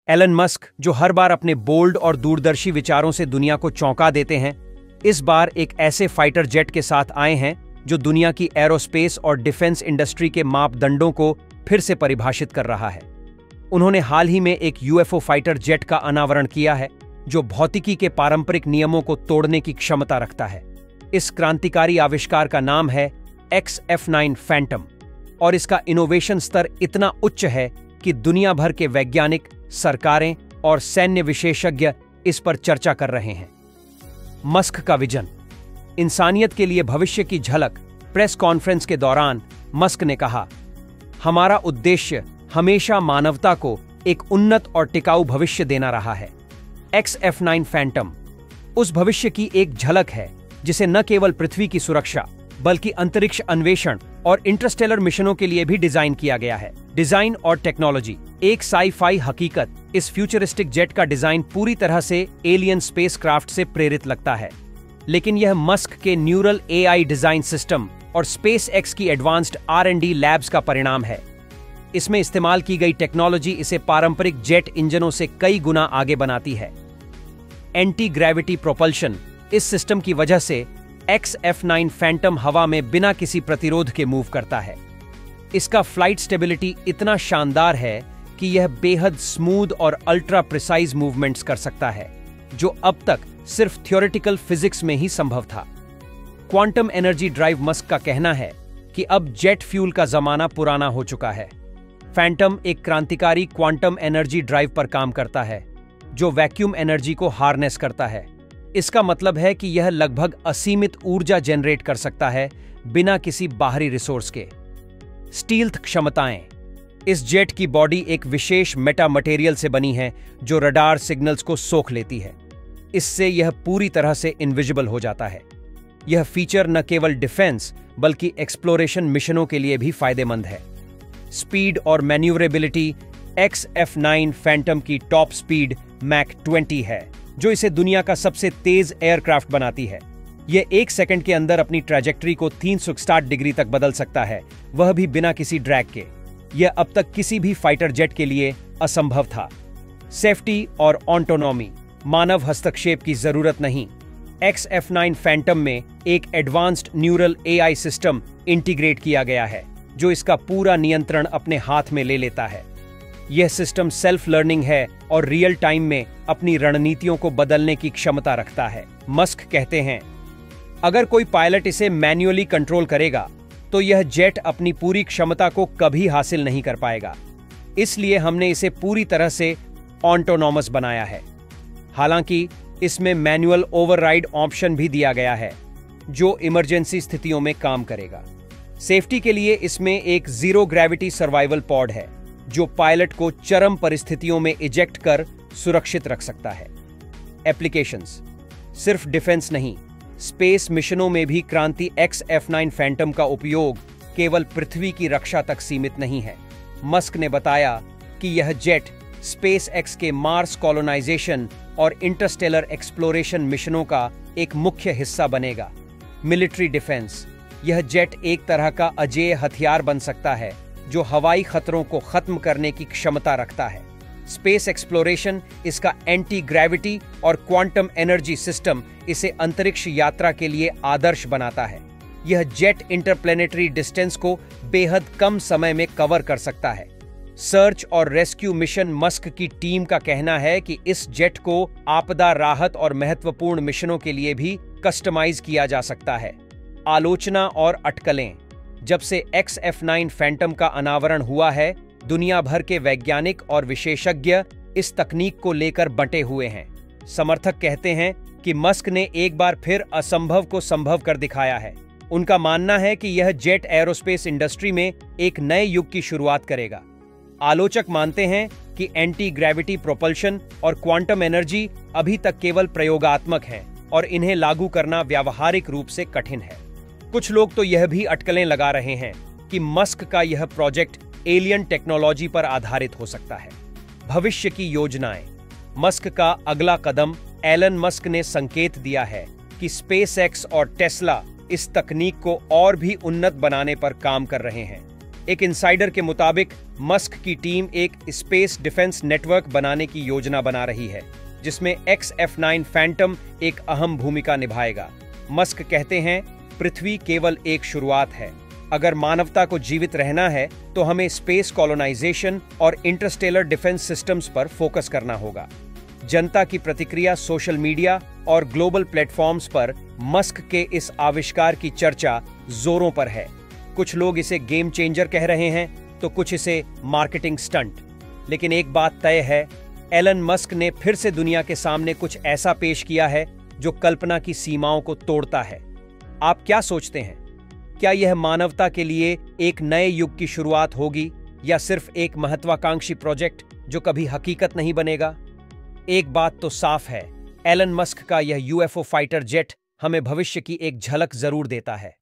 Elon Musk, जो हर बार अपने bold और दूरदर्शी विचारों से दुनिया को चौंका देते हैं, इस बार एक ऐसे फाइटर जेट के साथ आए हैं जो दुनिया की एरोस्पेस और डिफेंस इंडस्ट्री के मापदंडों को फिर से परिभाषित कर रहा है। उन्होंने हाल ही में एक यूएफओ फाइटर जेट का अनावरण किया है जो भौतिकी के पारंपरिक नियमों को तोड़ने की क्षमता रखता है। इस क्रांतिकारी आविष्कार का नाम है XF9 फैंटम और इसका इनोवेशन स्तर इतना उच्च है कि दुनिया भर के वैज्ञानिक, सरकारें और सैन्य विशेषज्ञ इस पर चर्चा कर रहे हैं। मस्क का विजन, इंसानियत के लिए भविष्य की झलक। प्रेस कॉन्फ्रेंस के दौरान मस्क ने कहा, हमारा उद्देश्य हमेशा मानवता को एक उन्नत और टिकाऊ भविष्य देना रहा है। XF9 फैंटम उस भविष्य की एक झलक है जिसे न केवल पृथ्वी की सुरक्षा बल्कि अंतरिक्ष अन्वेषण और इंटरस्टेलर मिशनों के लिए भी डिजाइन किया गया है। डिजाइन और टेक्नोलॉजी, एक साई-फाई हकीकत। इस फ्यूचरिस्टिक जेट का डिजाइन पूरी तरह से एलियन स्पेसक्राफ्ट से प्रेरित लगता है, लेकिन यह मस्क के न्यूरल AI डिजाइन सिस्टम और SpaceX की एडवांस्ड R&D लैब्स का परिणाम है। इसमें इस्तेमाल की गई टेक्नोलॉजी इसे पारंपरिक जेट इंजनों से कई गुना आगे बनाती है। एंटी ग्रेविटी प्रोपल्शन, इस सिस्टम की वजह से XF9 फैंटम हवा में बिना किसी प्रतिरोध के मूव करता है। इसका फ्लाइट स्टेबिलिटी इतना शानदार है कि यह बेहद स्मूथ और अल्ट्रा प्रिसाइज मूवमेंट्स कर सकता है, जो अब तक सिर्फ थ्योरेटिकल फिजिक्स में ही संभव था। क्वांटम एनर्जी ड्राइव, मस्क का कहना है कि अब जेट फ्यूल का जमाना पुराना हो चुका है। फैंटम एक क्रांतिकारी क्वांटम एनर्जी ड्राइव पर काम करता है जो वैक्यूम एनर्जी को हार्नेस करता है। इसका मतलब है कि यह लगभग असीमित ऊर्जा जनरेट कर सकता है बिना किसी बाहरी रिसोर्स के। स्टील्थ क्षमताएं, इस जेट की बॉडी एक विशेष मेटा मटेरियल से बनी है जो रडार सिग्नल्स को सोख लेती है। इससे यह पूरी तरह से इनविजिबल हो जाता है। यह फीचर न केवल डिफेंस बल्कि एक्सप्लोरेशन मिशनों के लिए भी फायदेमंद है। स्पीड और मैन्यूवरेबिलिटी, XF9 फैंटम की टॉप स्पीड मैक 20 है, जो इसे दुनिया का सबसे तेज एयरक्राफ्ट बनाती है। यह 1 सेकंड के अंदर अपनी ट्रैजेक्टरी को 360 डिग्री तक बदल सकता है, वह भी बिना किसी ड्रैग के। यह अब तक किसी भी फाइटर जेट के लिए असंभव था। सेफ्टी और ऑटोनॉमी, मानव हस्तक्षेप की जरूरत नहीं। XF9 फैंटम में एक advanced neural AI system integrate किया गया है जो इसका पूरा नियंत्रण अपने हाथ में ले लेता है। यह सिस्टम सेल्फ लर्निंग है और रियल टाइम में अपनी रणनीतियों को बदलने की क्षमता रखता है। मस्क कहते हैं, अगर कोई पायलट इसे मैन्युअली कंट्रोल करेगा तो यह जेट अपनी पूरी क्षमता को कभी हासिल नहीं कर पाएगा। इसलिए हमने इसे पूरी तरह से ऑटोनॉमस बनाया है। हालांकि इसमें मैनुअल ओवरराइड ऑप्शन भी दिया गया है जो इमरजेंसी स्थितियों में काम करेगा। सेफ्टी के लिए इसमें एक जीरो ग्रेविटी सर्वाइवल पॉड है जो पायलट को चरम परिस्थितियों में इजेक्ट कर सुरक्षित रख सकता है। एप्लीकेशंस, सिर्फ डिफेंस नहीं, स्पेस मिशनों में भी क्रांति XF9 फैंटम का उपयोग केवल पृथ्वी की रक्षा तक सीमित नहीं है। मस्क ने बताया कि यह जेट SpaceX के मार्स कॉलोनाइजेशन और इंटरस्टेलर एक्सप्लोरेशन मिशनों का एक मुख्य हिस्सा बनेगा। मिलिट्री डिफेंस, यह जेट एक तरह का अजेय हथियार बन सकता है जो हवाई खतरों को खत्म करने की क्षमता रखता है। स्पेस एक्सप्लोरेशन, इसका एंटी ग्रेविटी और क्वांटम एनर्जी सिस्टम इसे अंतरिक्ष यात्रा के लिए आदर्श बनाता है। यह जेट इंटरप्लेनेटरी डिस्टेंस को बेहद कम समय में कवर कर सकता है। सर्च और रेस्क्यू मिशन, मस्क की टीम का कहना है कि इस जेट को आपदा राहत और महत्वपूर्ण मिशनों के लिए भी कस्टमाइज किया जा सकता है। आलोचना और अटकलें, जब से XF9 फैंटम का अनावरण हुआ है, दुनिया भर के वैज्ञानिक और विशेषज्ञ इस तकनीक को लेकर बंटे हुए हैं। समर्थक कहते हैं कि मस्क ने एक बार फिर असंभव को संभव कर दिखाया है। उनका मानना है कि यह जेट एरोस्पेस इंडस्ट्री में एक नए युग की शुरुआत करेगा। आलोचक मानते हैं कि एंटी ग्रेविटी प्रोपल्शन और क्वांटम एनर्जी अभी तक केवल प्रयोगात्मक हैं और इन्हें लागू करना व्यावहारिक रूप से कठिन है। कुछ लोग तो यह भी अटकलें लगा रहे हैं कि मस्क का यह प्रोजेक्ट एलियन टेक्नोलॉजी पर आधारित हो सकता है। भविष्य की योजनाएं, मस्क का अगला कदम, एलन मस्क ने संकेत दिया है कि SpaceX और टेस्ला इस तकनीक को और भी उन्नत बनाने पर काम कर रहे हैं। एक इनसाइडर के मुताबिक मस्क की टीम एक स्पेस डिफेंस नेटवर्क बनाने की योजना बना रही है, जिसमें XF9 फैंटम एक अहम भूमिका निभाएगा। मस्क कहते हैं, पृथ्वी केवल एक शुरुआत है। अगर मानवता को जीवित रहना है तो हमें स्पेस कॉलोनाइजेशन और इंटरस्टेलर डिफेंस सिस्टम्स पर फोकस करना होगा। जनता की प्रतिक्रिया सोशल मीडिया और ग्लोबल प्लेटफॉर्म्स पर मस्क के इस आविष्कार की चर्चा जोरों पर है। कुछ लोग इसे गेम चेंजर कह रहे हैं तो कुछ इसे मार्केटिंग स्टंट। लेकिन एक बात तय है, एलन मस्क ने फिर से दुनिया के सामने कुछ ऐसा पेश किया है जो कल्पना की सीमाओं को तोड़ता है। आप क्या सोचते हैं? क्या यह मानवता के लिए एक नए युग की शुरुआत होगी या सिर्फ एक महत्वाकांक्षी प्रोजेक्ट जो कभी हकीकत नहीं बनेगा? एक बात तो साफ है, एलन मस्क का यह UFO फाइटर जेट हमें भविष्य की एक झलक जरूर देता है।